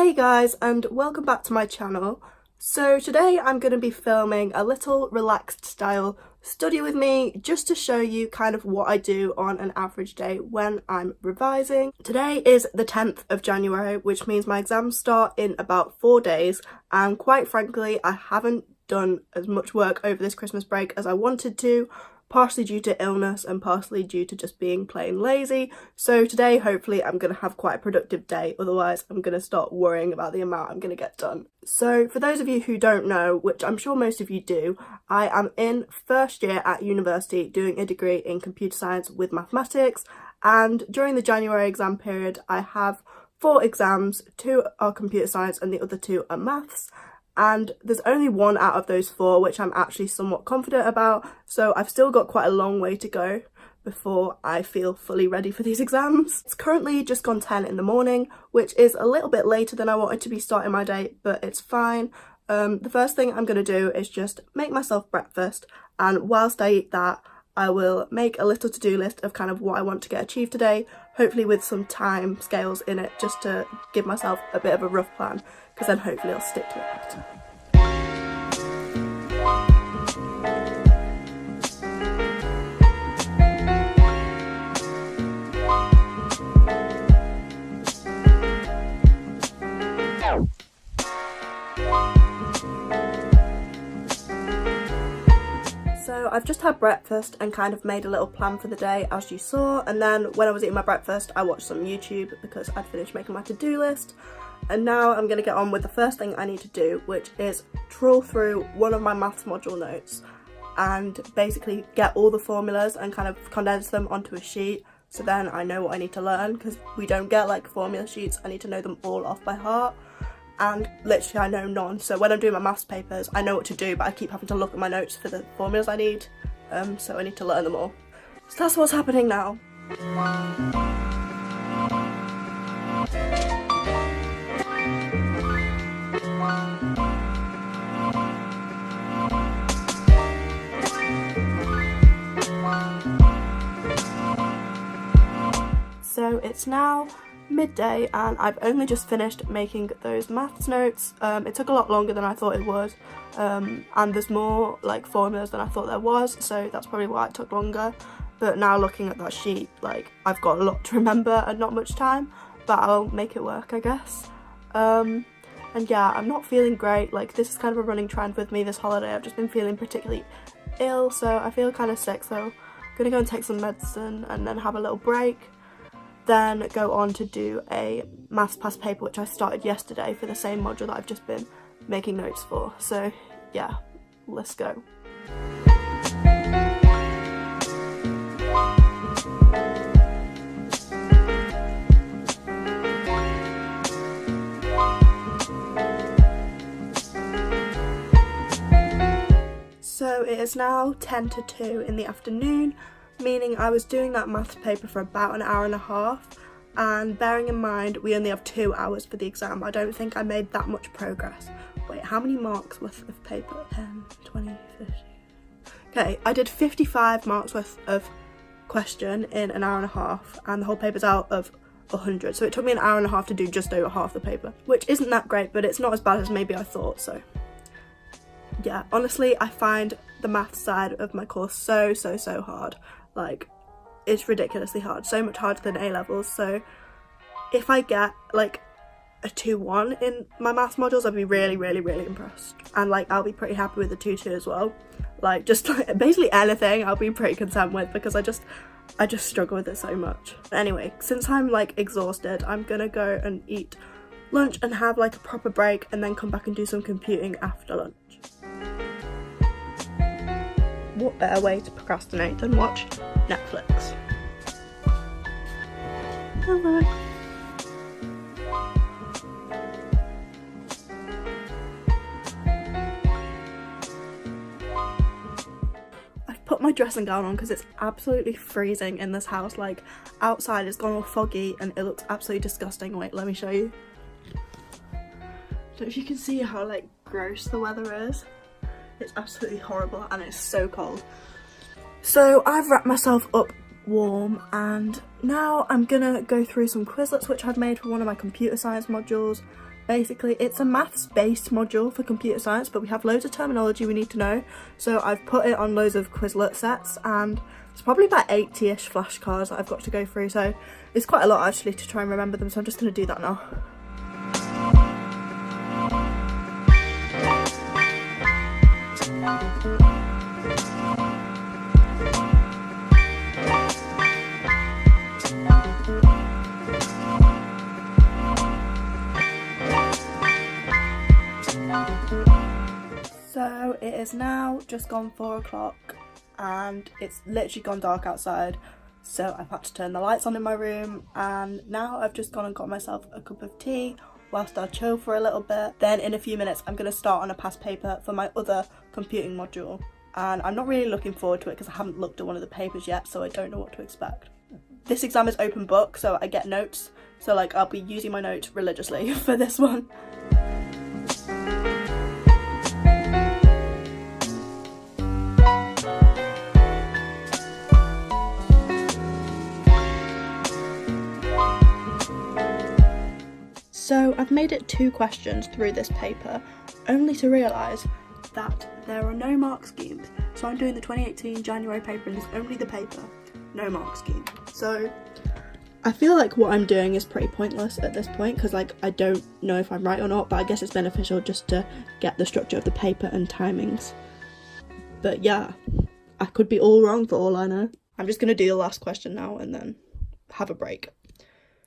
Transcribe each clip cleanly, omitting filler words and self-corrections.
Hey guys, and welcome back to my channel. So today I'm going to be filming a little relaxed style study with me just to show you kind of what I do on an average day when I'm revising. Today is the 10th of January, which means my exams start in about 4 days, and quite frankly I haven't done as much work over this Christmas break as I wanted to, partially due to illness and partially due to just being plain lazy. So today hopefully I'm going to have quite a productive day, otherwise I'm going to start worrying about the amount I'm going to get done. So for those of you who don't know, which I'm sure most of you do, I am in first year at university doing a degree in computer science with mathematics, and during the January exam period I have 4 exams. 2 are computer science and the other 2 are maths. And there's only 1 out of those 4 which I'm actually somewhat confident about, so I've still got quite a long way to go before I feel fully ready for these exams. It's currently just gone 10 in the morning, which is a little bit later than I wanted to be starting my day, but it's fine. The first thing I'm going to do is just make myself breakfast, and whilst I eat that I will make a little to-do list of kind of what I want to get achieved today, hopefully with some time scales in it just to give myself a bit of a rough plan, because then hopefully I'll stick to it better. So I've just had breakfast and kind of made a little plan for the day, as you saw, and then when I was eating my breakfast I watched some YouTube because I'd finished making my to-do list. And now I'm going to get on with the first thing I need to do, which is trawl through one of my maths module notes and basically get all the formulas and kind of condense them onto a sheet, so then I know what I need to learn, because we don't get like formula sheets. I need to know them all off by heart, and literally I know none. So when I'm doing my maths papers I know what to do, but I keep having to look at my notes for the formulas I need, so I need to learn them all. So that's what's happening now. So it's now midday and I've only just finished making those maths notes. It took a lot longer than I thought it would, and there's more like formulas than I thought there was, so that's probably why it took longer. But now looking at that sheet, like, I've got a lot to remember and not much time, but I'll make it work, I guess. And yeah, I'm not feeling great. Like, this is kind of a running trend with me this holiday. I've just been feeling particularly ill, so I feel kind of sick, so I'm gonna go and take some medicine and then have a little break. Then go on to do a maths past paper, which I started yesterday for the same module that I've just been making notes for. So yeah, let's go. So it is now 10 to 2 in the afternoon, meaning I was doing that maths paper for about an hour and a half, and bearing in mind we only have 2 hours for the exam, I don't think I made that much progress. Wait, how many marks worth of paper? 10, 20, 50. Okay, I did 55 marks worth of question in an hour and a half, and the whole paper's out of 100, so it took me an hour and a half to do just over half the paper, which isn't that great, but it's not as bad as maybe I thought. So yeah, honestly I find the maths side of my course so hard. Like, it's ridiculously hard, so much harder than A-levels. So if I get like a 2-1 in my maths modules I'll be really impressed, and like I'll be pretty happy with the 2-2 as well. Like, just like basically anything I'll be pretty content with, because I just struggle with it so much. Anyway, since I'm like exhausted, I'm gonna go and eat lunch and have like a proper break, and then come back and do some computing after lunch. What better way to procrastinate than watch Netflix? Hello. I've put my dressing gown on because it's absolutely freezing in this house. Like, outside it's gone all foggy and it looks absolutely disgusting. Wait, let me show you. Don't know if you can see how like gross the weather is. It's absolutely horrible and it's so cold. So I've wrapped myself up warm, and now I'm gonna go through some Quizlets which I've made for one of my computer science modules, Basically, it's a maths-based module for computer science, but we have loads of terminology we need to know. So I've put it on loads of Quizlet sets, and it's probably about 80-ish flashcards that I've got to go through. So it's quite a lot actually to try and remember them. So I'm just going to do that now. So it is now just gone 4 o'clock and it's literally gone dark outside, so I've had to turn the lights on in my room, and now I've just gone and got myself a cup of tea whilst I chill for a little bit. Then in a few minutes I'm going to start on a past paper for my other computing module, and I'm not really looking forward to it because I haven't looked at one of the papers yet, so I don't know what to expect. This exam is open book, so I get notes, so like I'll be using my notes religiously for this one. So I've made it 2 questions through this paper, only to realise that there are no mark schemes. So I'm doing the 2018 January paper and it's only the paper, no mark scheme. So I feel like what I'm doing is pretty pointless at this point, because like I don't know if I'm right or not, but I guess it's beneficial just to get the structure of the paper and timings. But yeah, I could be all wrong for all I know. I'm just going to do the last question now and then have a break.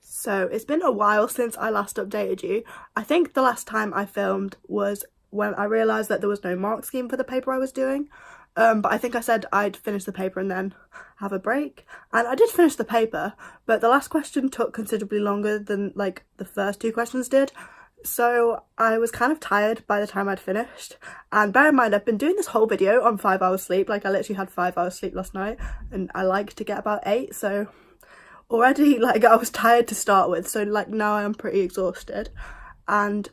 So it's been a while since I last updated you. I think the last time I filmed was when I realised that there was no mark scheme for the paper I was doing. But I think I said I'd finish the paper and then have a break. And I did finish the paper, but the last question took considerably longer than like the first 2 questions did. So I was kind of tired by the time I'd finished. And bear in mind, I've been doing this whole video on 5 hours sleep. Like I literally had 5 hours sleep last night and I like to get about 8, so already like I was tired to start with, so like now I am pretty exhausted. And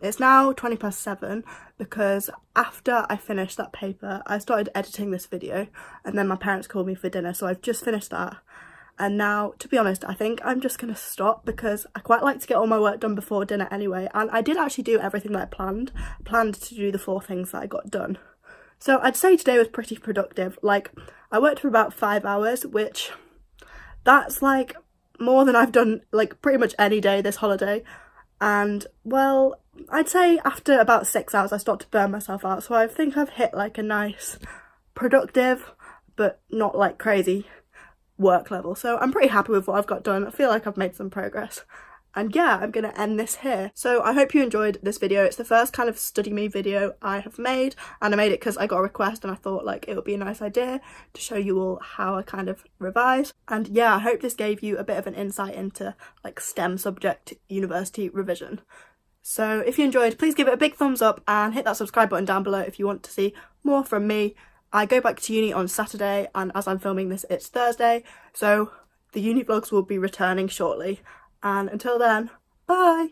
it's now 7:20 because after I finished that paper I started editing this video, and then my parents called me for dinner, so I've just finished that. And now, to be honest, I think I'm just gonna stop because I quite like to get all my work done before dinner anyway, and I did actually do everything that I planned to do the 4 things that I got done. So I'd say today was pretty productive. Like I worked for about 5 hours, which that's like more than I've done like pretty much any day this holiday. And well, I'd say after about 6 hours I start to burn myself out, so I think I've hit like a nice productive but not like crazy work level. So I'm pretty happy with what I've got done. I feel like I've made some progress. And yeah, I'm going to end this here. So I hope you enjoyed this video. It's the first kind of study me video I have made, and I made it because I got a request and I thought like it would be a nice idea to show you all how I kind of revise. And yeah, I hope this gave you a bit of an insight into like STEM subject university revision. So if you enjoyed, please give it a big thumbs up and hit that subscribe button down below if you want to see more from me. I go back to uni on Saturday, and as I'm filming this it's Thursday, so the uni vlogs will be returning shortly. And until then, bye!